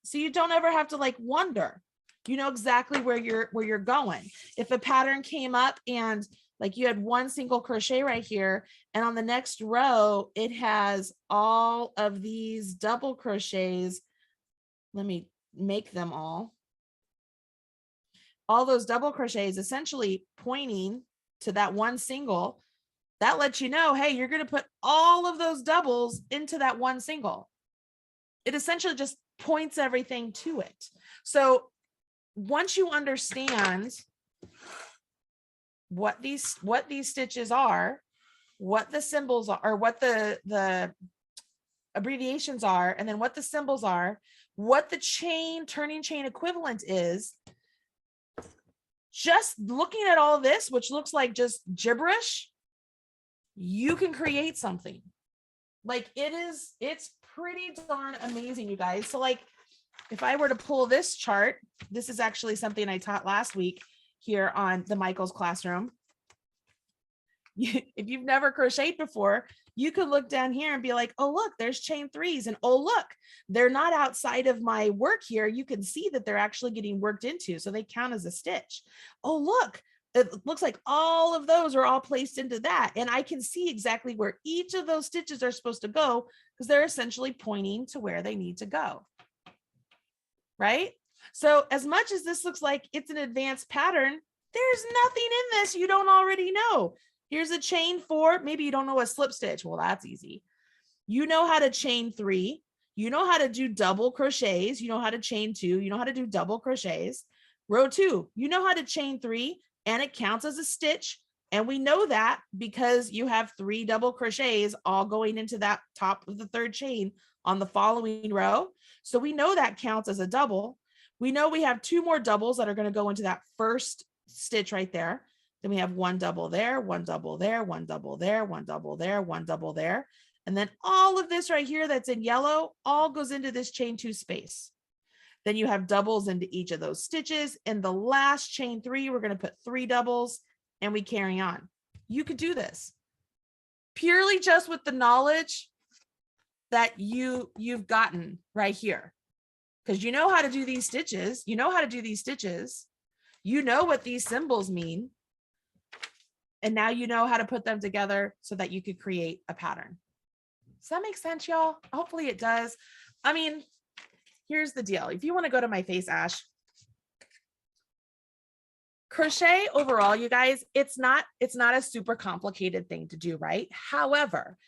Speaker 2: So you don't ever have to like wonder, you know exactly where you're going. If a pattern came up and like you had 1 single crochet right here, and on the next row, it has all of these double crochets. Let me make them all those double crochets essentially pointing to that 1 single. That lets you know, hey, you're going to put all of those doubles into that 1 single. It essentially just points everything to it. So once you understand what these stitches are, what the symbols are, or what the abbreviations are, and then what the symbols are, what the turning chain equivalent is, just looking at all this, which looks like just gibberish, you can create something. Like, it's pretty darn amazing, you guys. So like, if I were to pull this chart, this is actually something I taught last week here on the Michael's classroom. If you've never crocheted before, you could look down here and be like, oh, look, there's chain 3s. And oh, look, they're not outside of my work here. You can see that they're actually getting worked into. So they count as a stitch. Oh, look, it looks like all of those are all placed into that. And I can see exactly where each of those stitches are supposed to go because they're essentially pointing to where they need to go. Right? So as much as this looks like it's an advanced pattern, there's nothing in this you don't already know. Here's a chain 4. Maybe you don't know a slip stitch. Well, that's easy. You know how to chain 3. You know how to do double crochets. You know how to chain 2. You know how to do double crochets. Row 2, you know how to chain 3 and it counts as a stitch. And we know that because you have 3 double crochets all going into that top of the 3rd chain on the following row. So we know that counts as a double. We know we have 2 more doubles that are going to go into that first stitch right there. Then we have 1 double there, 1 double there, 1 double there, 1 double there, 1 double there. And then all of this right here that's in yellow all goes into this chain 2 space. Then you have doubles into each of those stitches. In the last chain 3, we're going to put 3 doubles and we carry on. You could do this purely just with the knowledge that you've gotten right here. Because you know how to do these stitches. You know how to do these stitches. You know what these symbols mean. And now you know how to put them together so that you could create a pattern. Does that make sense, y'all? Hopefully it does. I mean, here's the deal. If you want to go to my face, Ash, Crochet overall, you guys, it's not a super complicated thing to do, right? However,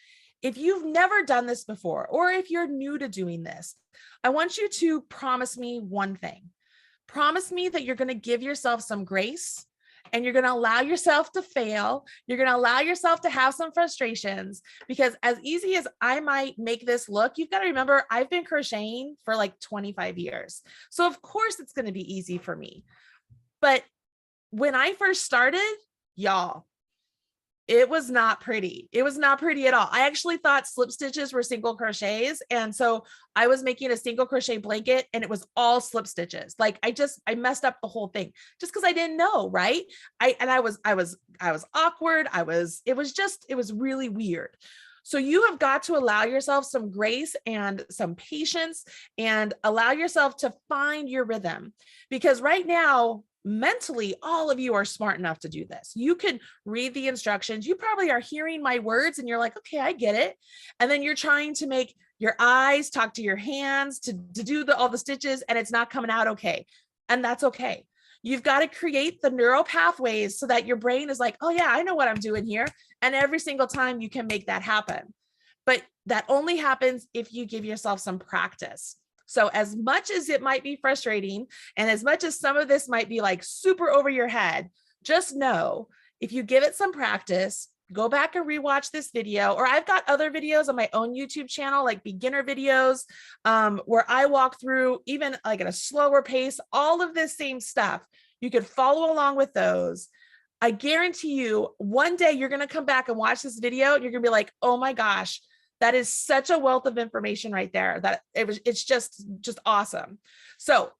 Speaker 2: if you've never done this before, or if you're new to doing this, I want you to promise me one thing. Promise me that you're going to give yourself some grace, and you're going to allow yourself to fail. You're going to allow yourself to have some frustrations, because as easy as I might make this look, you've got to remember, I've been crocheting for like 25 years. So of course it's going to be easy for me. But when I first started, y'all, it was not pretty. It was not pretty at all. I actually thought slip stitches were single crochets. And so I was making a single crochet blanket and it was all slip stitches. Like I messed up the whole thing just because I didn't know. Right. I was awkward. It was really weird. So you have got to allow yourself some grace and some patience, and allow yourself to find your rhythm, because right now, mentally, all of you are smart enough to do this. You can read the instructions. You probably are hearing my words and you're like, okay, I get it. And then you're trying to make your eyes talk to your hands to do all the stitches, and it's not coming out okay. And that's okay. You've got to create the neural pathways so that your brain is like, oh yeah, I know what I'm doing here. And every single time you can make that happen. But that only happens if you give yourself some practice. So as much as it might be frustrating, and as much as some of this might be like super over your head, just know if you give it some practice, go back and rewatch this video, or I've got other videos on my own YouTube channel, like beginner videos, where I walk through, even like at a slower pace, all of this same stuff. You could follow along with those. I guarantee you, one day you're going to come back and watch this video and you're going to be like, oh my gosh, that is such a wealth of information right there, that it's just awesome. So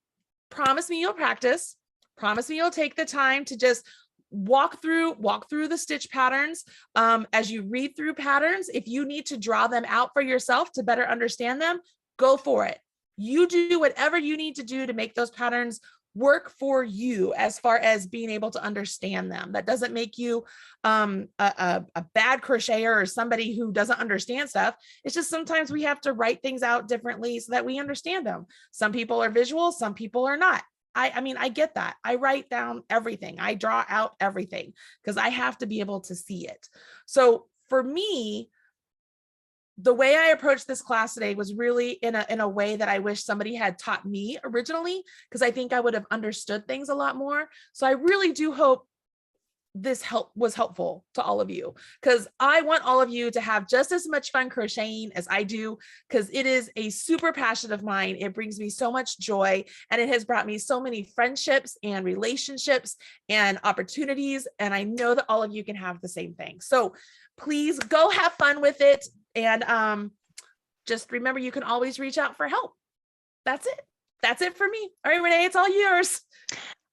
Speaker 2: promise me you'll practice. Promise me you'll take the time to just walk through the stitch patterns. As you read through patterns, if you need to draw them out for yourself to better understand them, go for it. You do whatever you need to do to make those patterns work for you, as far as being able to understand them. That doesn't make you a bad crocheter or somebody who doesn't understand stuff. It's just sometimes we have to write things out differently so that we understand them. Some people are visual, some people are not. I mean, I get that. I write down everything. I draw out everything because I have to be able to see it. So for me, the way I approached this class today was really in a way that I wish somebody had taught me originally, because I think I would have understood things a lot more. So I really do hope this was helpful to all of you, because I want all of you to have just as much fun crocheting as I do, because it is a super passion of mine. It brings me so much joy, and it has brought me so many friendships and relationships and opportunities. And I know that all of you can have the same thing. So please go have fun with it. And just remember, you can always reach out for help. That's it. That's it for me. All right, Renee, it's all yours.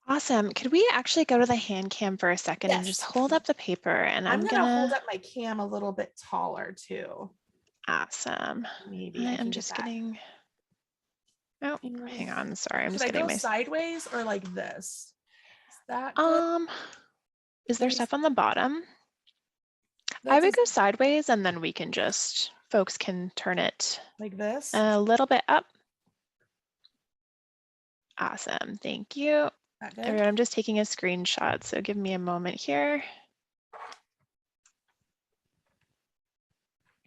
Speaker 1: Awesome. Could we actually go to the hand cam for a second and just hold up the paper? And I'm gonna
Speaker 2: hold up my cam a little bit taller too.
Speaker 1: Awesome.
Speaker 2: Maybe
Speaker 1: I'm just getting. Oh, hang on. Sorry, I'm just getting my
Speaker 2: sideways or like this. Is that
Speaker 1: good? Is there stuff on the bottom? I would go sideways, and then we can just, folks can turn it
Speaker 2: like this
Speaker 1: a little bit up. Awesome. Thank you. Everyone, I'm just taking a screenshot, so give me a moment here.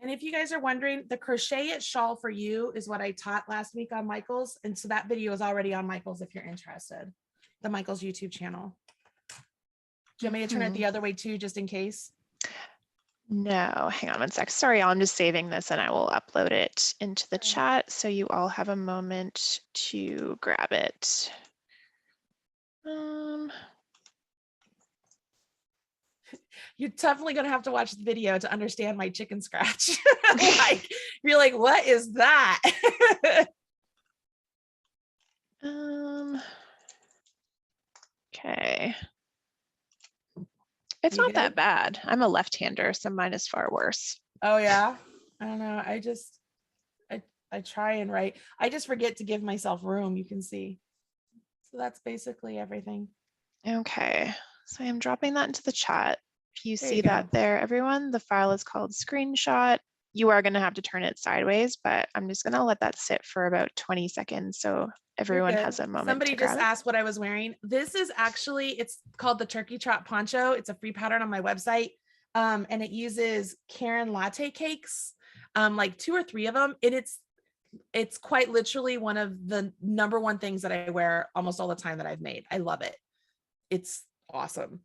Speaker 2: And if you guys are wondering, the Crochet It Shawl for You is what I taught last week on Michael's. And so that video is already on Michael's if you're interested, the Michael's YouTube channel. Do you want me to turn it the other way too, just in case?
Speaker 1: No, hang on one sec. Sorry, I'm just saving this and I will upload it into the chat so you all have a moment to grab it.
Speaker 2: You're definitely going to have to watch the video to understand my chicken scratch. Like, you're like, what is that?
Speaker 1: Okay. It's not that bad. I'm a left-hander, so mine is far worse.
Speaker 2: Oh yeah. I don't know. I try and write. I just forget to give myself room, you can see. So that's basically everything.
Speaker 1: Okay. So I'm dropping that into the chat. If you see that there, everyone, the file is called screenshot. you are going to have to turn it sideways, but I'm just going to let that sit for about 20 seconds so
Speaker 2: You're
Speaker 1: everyone
Speaker 2: good.
Speaker 1: has a moment
Speaker 2: Somebody
Speaker 1: to
Speaker 2: just
Speaker 1: grab it.
Speaker 2: asked what I was wearing. This is actually, it's called the Turkey Trot Poncho. It's a free pattern on my website. And it uses Karen latte cakes, like 2 or 3 of them. And it's quite literally one of the #1 things that I wear almost all the time that I've made. I love it. It's awesome.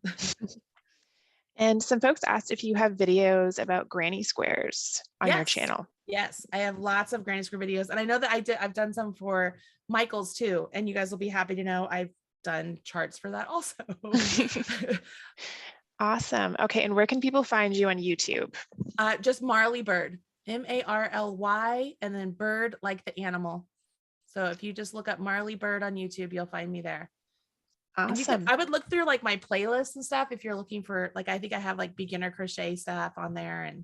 Speaker 1: And some folks asked if you have videos about granny squares on your
Speaker 2: Yes.
Speaker 1: channel.
Speaker 2: Yes, I have lots of granny square videos, and I know that I've done some for Michael's too, and you guys will be happy to know I've done charts for that also.
Speaker 1: Awesome. Okay, and where can people find you on YouTube?
Speaker 2: Just Marley Bird, Marly, and then bird like the animal. So if you just look up Marley Bird on YouTube, you'll find me there. And you could,
Speaker 1: Awesome.
Speaker 2: I would look through like my playlists and stuff if you're looking for, like, I think I have like beginner crochet stuff on there, and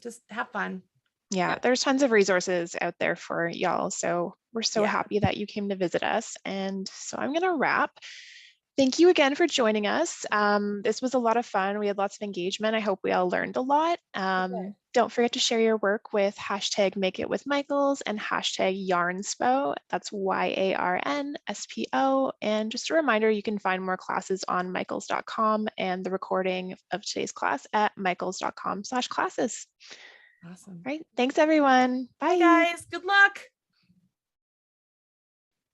Speaker 2: just have fun.
Speaker 1: Yeah,
Speaker 2: Yep.
Speaker 1: there's tons of resources out there for y'all. So we're so
Speaker 2: Yeah.
Speaker 1: happy that you came to visit us. And so I'm going to wrap. Thank you again for joining us. This was a lot of fun. We had lots of engagement. I hope we all learned a lot. Don't forget to share your work with #MakeItWithMichaels and #YarnSpo. That's YARNSPO. And just a reminder, you can find more classes on michaels.com and the recording of today's class at michaels.com/classes.
Speaker 2: Awesome.
Speaker 1: All right. Thanks, everyone.
Speaker 2: Bye
Speaker 1: Bye.
Speaker 2: guys. Good luck.